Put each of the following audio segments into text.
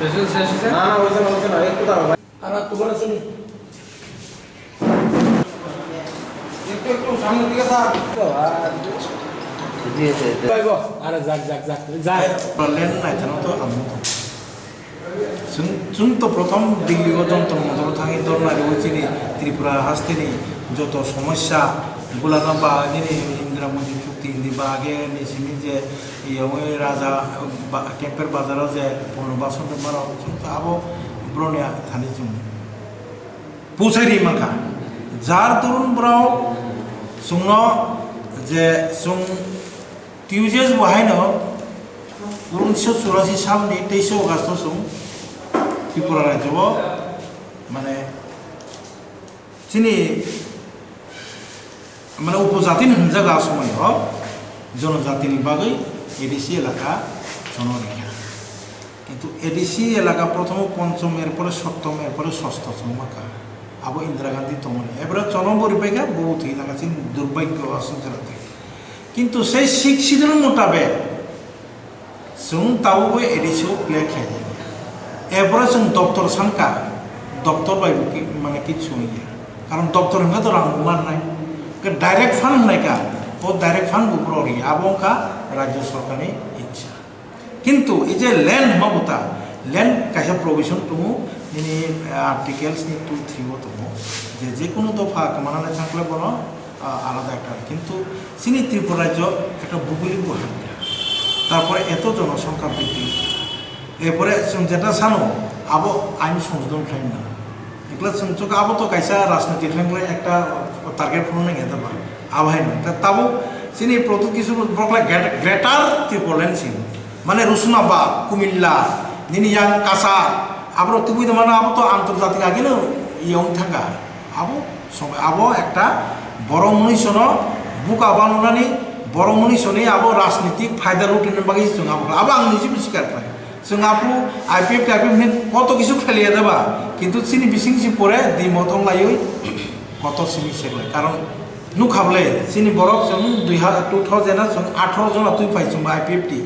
না না হয়েছে না একটু দাঁড়াও ভাই আর তোমার শুনি একটু সামনের দিকে থাক আরে যাক লেন নাই জানো তো আমি जों तो प्रथम दिल्ली जंतर मंतर थाङै दरनारि हइचिनि त्रिपुरा हास्तिनि যত সমস্যা গুলানো বা ইন্দিরা মোদী চুক্তি বা আগে নিচিনি যে রাজা কেম্পের বাজারাव যে পুনर्बासन माराव आबो ब्रनिया थानि जों पौसायरि माखा जार तरुन ब्राव जोंनो जे जों टिउजेस बाहायनो 1984 सालनि 23 अगस्त जों त्रिपुरा राज्योआव माने जोंनि माने उपजातिनि होनजागा समायाव जनजातिनि बागै एडिसि एलाका जनरैखा কিন্তু এডিসি এলাকা প্রথম পঞ্চম এরপরে সপ্তম এরপরে ষষ্ঠ মাকা আবো ইন্দিরা গান্ধী তমনে এবারে জনপরিবেশে বহুত লাগাছেন দুর্ভাগ্য আসলে কিন্তু সেই শিক্ষিতের মোতাবেক जों तावबो एडिसिआव प्ले खालामो एरपरे जों डक्टर सानका डक्टर बायबो माने किछु होया कारण डक्टर होनगा तो रां मारनाय डायरेक्ट फान्ड होनायका ओ डायरेक्ट फान्ड बुब्ररि आबंका राज्य सरकारनि इच्छा किन्तु ए जे लैंड माबुता लैंड कायसा प्रोविजन दङ नि आर्टिकल्स नि 2 3 ओ दङ जे कोनो दफा मानानै थांखले बनो आलादा একটা কিন্তু সিনি ত্রিপুরা রাজ্য একটা ভৌগোলিক বহাল তারপরে এত জনসংখ্যা বৃদ্ধি এরপরে যেটা সানো আবো আইন সংশোধন খাই না এগুলো চোখ আবো তো কাইসা রাজনীতি থাকলে একটা টার্গেট ফুলনে গেতে পারে আবহাই নয় তাবো চিনি প্রথম কিছু বকলা গ্রেটার ত্রিপুরাল্যান্ড ছিল মানে রুসুনাবা কুমিল্লা নিনিয়াং কাসা আবার তুই মানে আবো তো আন্তর্জাতিক আগে না ইয়ং থাকা আবো সবাই আবো একটা বড় মনীষণ বুকা বানানি বড় মনীষণে আবো রাজনীতিক ফায়দা লুটিনের বাকি जों আবো আং নিজেও স্বীকার পাই जों আপু আইপিএফ কত কিছু খেলিয়ে দেবা কিন্তু চিনি বিসিংসি পরে দি মতং লাইই কত চিনি সেগলাই কারণ নুখাবলে চিনি বরক जों 2018 জন তুই পাইছো আইপিএফ টি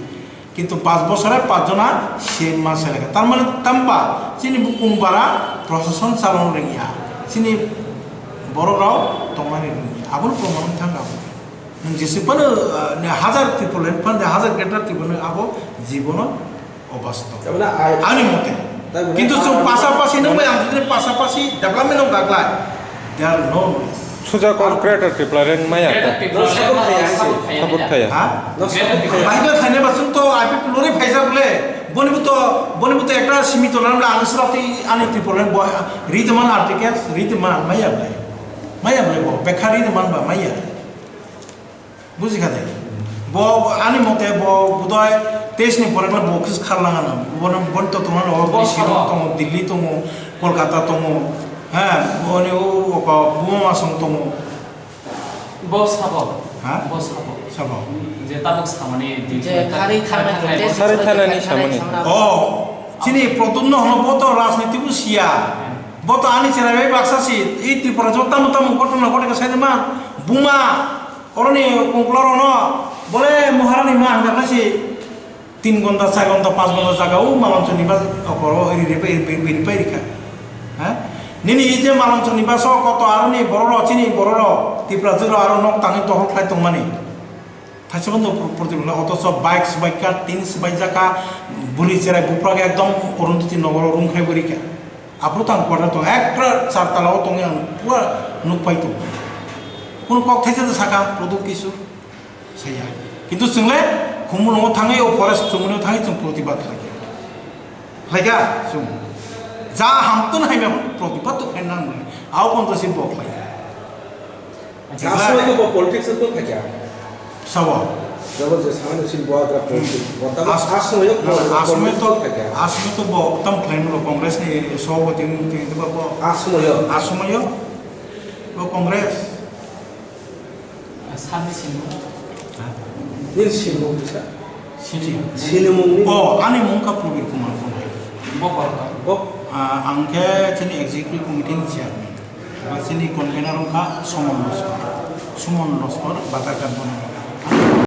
কিন্তু 5 বছরে 5 জনা সেম মাস লাগে তার মানে তাম্বা চিনি বুকুমবারা প্রশাসন চালানো রেঙ্গিয়া চিনি বড় রাও তমানি আবুল প্রমাণ থাকা যেসেबानो হাজার ত্রিপুরাল্যান্ড ফান্ডে হাজার গ্রেটার ত্রিপুরাল্যান্ড আবো জীবন অবাস্তব আনি মতে কিন্তু পাশাপাশি নয় আমাদের পাশাপাশি ডেভেলপমেন্ট অফ গাগলা দেয়ার নো সুজা গ্রেটার ত্রিপুরাল্যান্ড মায়া সাপোর্ট খায়া বাইরে খাইনে বাসুন তো আইপি লরি ফাইজা বলে বনিবুতো একটা সীমিত নামলে আনসরাতি আনি ত্রিপুরাল্যান্ড রিদমান আর্টিকেলস রিদমান মায়া বলে বেকার রিদমান বা মায়া বুঝি খাতে ব আনি মতে ব বুদয় তেজনি পরেগলা বক্স খারলাঙানো বন তো তোমার শিলং দङ দিল্লি দङ কলকাতা দङ হ্যাঁ বনি ও বুমা সং দङ বস সাবো হ্যাঁ বস সাবো সাবো যে তাবক সামনে যে খারি থানানি সামনে ও চিনি প্রতুন্ন হলো তো রাজনীতি বুঝিয়া বত আনি চেরাবে বাক্সাসি এই ত্রিপুরা জতাম ঘটনা ঘটে সাইদমা বুমা অরনি কংক্লরনো বলে মহারানী মা হাঙ্গাকাছি 3 ঘন্টা 4 ঘন্টা 5 ঘন্টা জায়গাও মালাঞ্চল নিবাস করো রিপেরিকা হ্যাঁ নিনি যে মালাঞ্চল নিবাস কত আরনি বড় চিনি বড় ত্রিপুরা জেলা আরো নক তানি তহল খাই তমানি থাইসবন্ধ প্রতিবন্ধ অথচ বাইকা 3 বাইজাকা বুড়ি চেরাই বুপ্রাগে একদম অরুন্ধতি নগর রুমখাই বরিকা আপনি তান কোয়ার্টার তো একটা 4 তালাও তঙে পুরা নুক পাইতো কোনো কক থাইছে সাকা প্রদুপ কিছু সেইয়া কিন্তু जोंलाय खुमुनाव थाङै फरेस्ट जुमुनाव थाङै जों प्रतिबाद लायगा जों जा हामतन हाइमे प्रतिबाद तो खाइनांगौ आव पन्थसि बक लाय आसमे तो पॉलिटिक्स तो फाइया सावा जब जे सामने सिन बोआग्रा पॉलिटिक्स आसमे तो ब तम क्लेम कांग्रेस नि सभापति आसमे वो कांग्रेस साबेसे nin sinung bisa sini sinung ni oh ani mungka Prabir Kumar bokor bok angke sini executive committee chairman sini convener ka Sumon Loskar Batakan Bono